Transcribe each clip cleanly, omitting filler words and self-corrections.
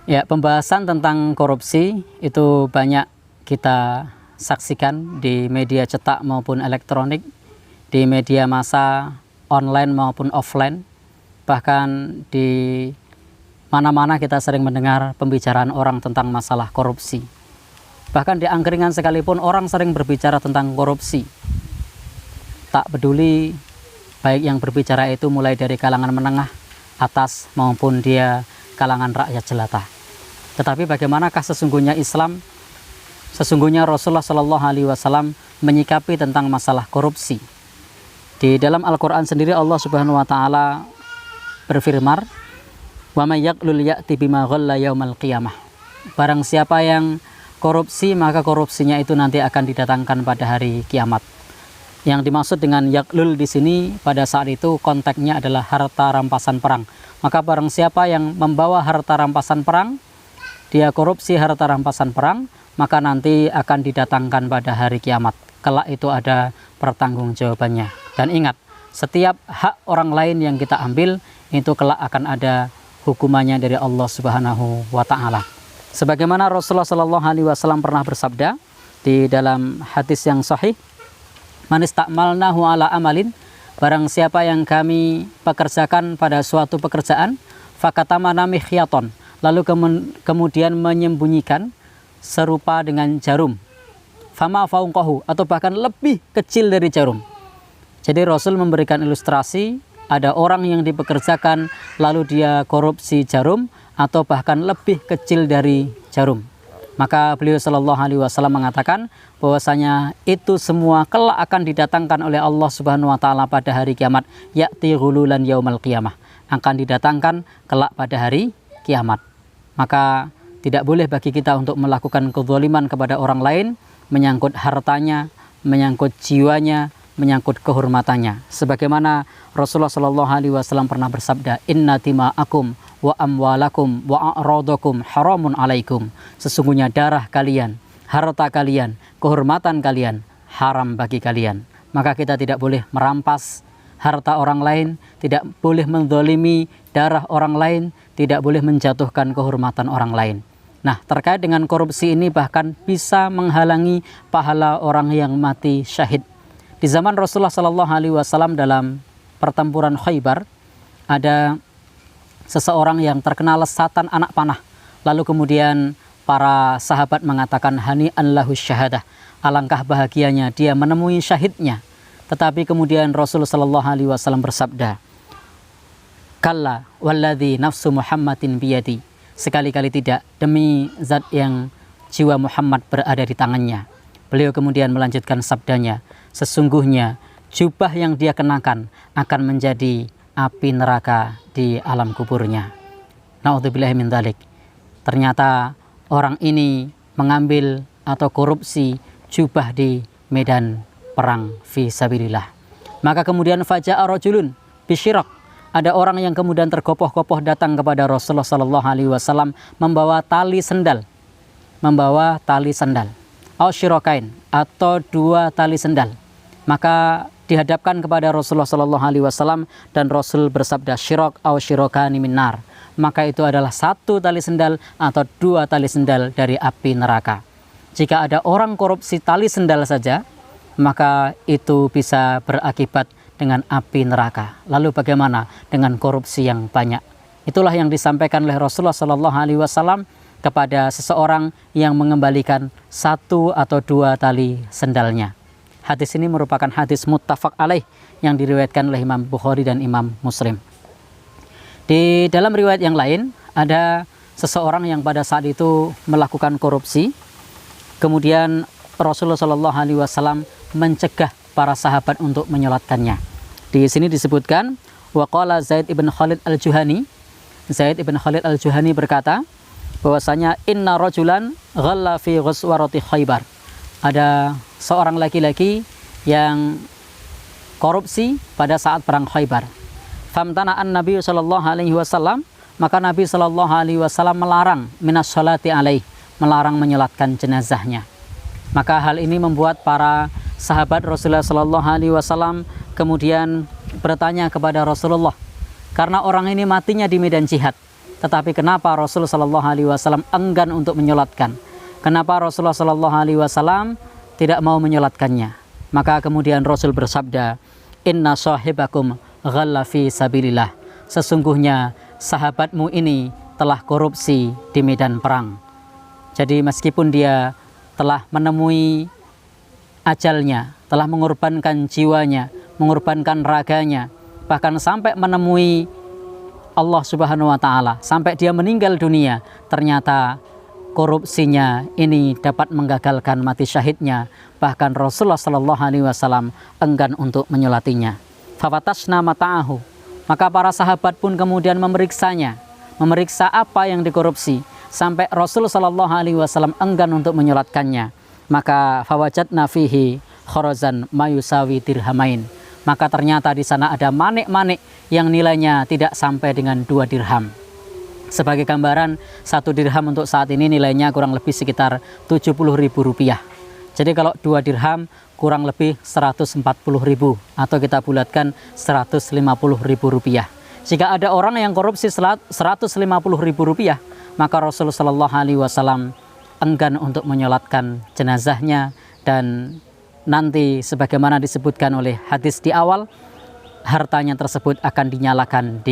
Ya, pembahasan tentang korupsi itu banyak kita saksikan di media cetak maupun elektronik, di media massa online maupun offline. Bahkan di mana-mana kita sering mendengar pembicaraan orang tentang masalah korupsi. Bahkan di angkringan sekalipun orang sering berbicara tentang korupsi. Tak peduli baik yang berbicara itu mulai dari kalangan menengah, atas maupun dia kalangan rakyat jelata. Tetapi bagaimanakah sesungguhnya Islam, sesungguhnya Rasulullah Shallallahu Alaihi Wasallam menyikapi tentang masalah korupsi? Di dalam Al-Quran sendiri Allah Subhanahu Wa Taala berfirman, "Wa may yaqlul ya'ti bima ghalla yaumal qiyamah." Barang siapa yang korupsi, maka korupsinya itu nanti akan didatangkan pada hari kiamat. Yang dimaksud dengan yaklul di sini pada saat itu konteksnya adalah harta rampasan perang. Maka barang siapa yang membawa harta rampasan perang, dia korupsi harta rampasan perang, maka nanti akan didatangkan pada hari kiamat. Kelak itu ada pertanggungjawabannya. Dan ingat, setiap hak orang lain yang kita ambil, itu kelak akan ada hukumannya dari Allah Subhanahu wa Ta'ala. Sebagaimana Rasulullah Shallallahu Alaihi Wasallam pernah bersabda di dalam hadis yang sahih, "Man istakmalnahu ala amalin," barang siapa yang kami pekerjakan pada suatu pekerjaan, fakatamana mikhyaton, lalu kemudian menyembunyikan serupa dengan jarum, fama fauqahu, atau bahkan lebih kecil dari jarum. Jadi Rasul memberikan ilustrasi, ada orang yang dipekerjakan lalu dia korupsi jarum atau bahkan lebih kecil dari jarum. Maka beliau Shallallahu Alaihi Wasallam mengatakan bahwasanya itu semua kelak akan didatangkan oleh Allah Subhanahu Wa Taala pada hari kiamat. Ya'ti ghululan yaumal qiyamah, akan didatangkan kelak pada hari kiamat. Maka tidak boleh bagi kita untuk melakukan kezaliman kepada orang lain, menyangkut hartanya, menyangkut jiwanya, menyangkut kehormatannya. Sebagaimana Rasulullah Shallallahu Alaihi Wasallam pernah bersabda, "Inna tima'akum wa amwalakum wa a'radakum haramun alaikum." Sesungguhnya darah kalian, harta kalian, kehormatan kalian haram bagi kalian. Maka kita tidak boleh merampas harta orang lain, tidak boleh menzalimi darah orang lain, tidak boleh menjatuhkan kehormatan orang lain. Nah, terkait dengan korupsi ini bahkan bisa menghalangi pahala orang yang mati syahid. Di zaman Rasulullah Shallallahu Alaihi Wasallam dalam pertempuran Khaybar, ada seseorang yang terkena lesatan anak panah. Lalu kemudian para sahabat mengatakan, "Hani'an lahu syahadah." Alangkah bahagianya dia menemui syahidnya. Tetapi kemudian Rasulullah Shallallahu Alaihi Wasallam bersabda, "Kalla walladzi nafsu Muhammadin biyadi." Sekali-kali tidak, demi zat yang jiwa Muhammad berada di tangannya. Beliau kemudian melanjutkan sabdanya, "Sesungguhnya jubah yang dia kenakan akan menjadi api neraka di alam kuburnya." Na'udzubillahi min dzalik. Ternyata orang ini mengambil atau korupsi jubah di medan perang fi sabilillah. Maka kemudian faja'a rajulun bisyirak. Ada orang yang kemudian tergopoh-gopoh datang kepada Rasulullah Sallallahu Alaihi Wasallam membawa tali sendal, au syirakain, atau dua tali sendal. Maka dihadapkan kepada Rasulullah Sallallahu Alaihi Wasallam dan Rasul bersabda, "Syirak au syirakani minar." Maka itu adalah satu tali sendal atau dua tali sendal dari api neraka. Jika ada orang korupsi tali sendal saja, maka itu bisa berakibat dengan api neraka. Lalu bagaimana dengan korupsi yang banyak? Itulah yang disampaikan oleh Rasulullah Sallallahu Alaihi Wasallam kepada seseorang yang mengembalikan satu atau dua tali sendalnya. Hadis ini merupakan hadis muttafaq alaih yang diriwayatkan oleh Imam Bukhari dan Imam Muslim. Di dalam riwayat yang lain ada seseorang yang pada saat itu melakukan korupsi. Kemudian Rasulullah Shallallahu Alaihi Wasallam mencegah para sahabat untuk menyolatkannya. Di sini disebutkan, waqala Zaid ibn Khalid al-Juhani. Zaid ibn Khalid al-Juhani berkata bahwasanya inna rajulan ghalla fi ghazwati Khaybar. Ada seorang laki-laki yang korupsi pada saat perang Khaybar. Famtana'an Nabi sallallahu alaihi wasallam, maka Nabi sallallahu alaihi wasallam melarang minas sholati alaih, melarang menyolatkan jenazahnya. Maka hal ini membuat para sahabat Rasulullah sallallahu alaihi wasallam kemudian bertanya kepada Rasulullah, karena orang ini matinya di medan jihad, Tetapi kenapa Rasul Shallallahu Alaihi Wasallam enggan untuk menyolatkan? Kenapa Rasulullah Shallallahu Alaihi Wasallam tidak mau menyolatkannya? Maka kemudian Rasul bersabda, Inna sahibakum ghalla fi sabilillah. Sesungguhnya sahabatmu ini telah korupsi di medan perang. Jadi meskipun dia telah menemui ajalnya, telah mengorbankan jiwanya, mengorbankan raganya, bahkan sampai menemui Allah Subhanahu wa Ta'ala, sampai dia meninggal dunia, ternyata korupsinya ini dapat menggagalkan mati syahidnya. Bahkan Rasulullah Shallallahu Alaihi Wasallam enggan untuk menyolatinya. Fawatasna mata'ahu. Maka para sahabat pun kemudian memeriksanya, memeriksa apa yang dikorupsi, sampai Rasulullah Shallallahu Alaihi Wasallam enggan untuk menyolatkannya. Maka fawajadna fihi khorozan mayusawi dirhamain. Maka ternyata di sana ada manik-manik yang nilainya tidak sampai dengan 2 dirham. Sebagai gambaran, 1 dirham untuk saat ini nilainya kurang lebih sekitar Rp70.000. Jadi kalau 2 dirham kurang lebih Rp140.000 atau kita bulatkan Rp150.000. Jika ada orang yang korupsi Rp150.000, maka Rasulullah Shallallahu Alaihi Wasallam enggan untuk menyolatkan jenazahnya, dan nanti sebagaimana disebutkan oleh hadis di awal, hartanya tersebut akan dinyalakan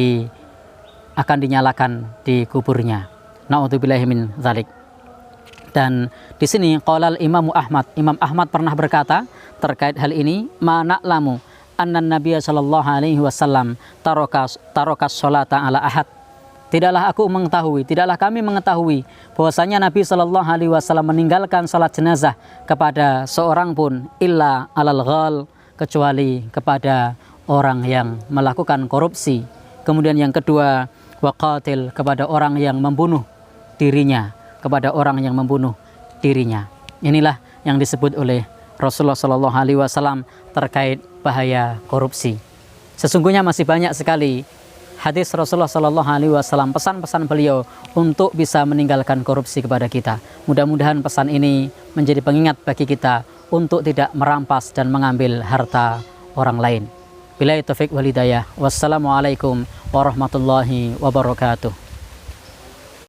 di kuburnya. Na'udzubillahi min dzalik. Dan di sini qala Imam Ahmad pernah berkata terkait hal ini, ma na'lamu anna Nabiy sallallahu alaihi wasallam tarokas sholata ala ahad. Tidaklah kami mengetahui bahwasanya Nabi Shallallahu Alaihi Wasallam meninggalkan salat jenazah kepada seorang pun illa alal ghal, kecuali kepada orang yang melakukan korupsi. Kemudian yang kedua, waqatil, kepada orang yang membunuh dirinya, Inilah yang disebut oleh Rasulullah Shallallahu Alaihi Wasallam terkait bahaya korupsi. Sesungguhnya masih banyak sekali hadis Rasulullah Shallallahu Alaihi Wasallam, pesan-pesan beliau untuk bisa meninggalkan korupsi kepada kita. Mudah-mudahan pesan ini menjadi pengingat bagi kita untuk tidak merampas dan mengambil harta orang lain. Billahi taufik wal hidayah. Wassalamualaikum warahmatullahi wabarakatuh.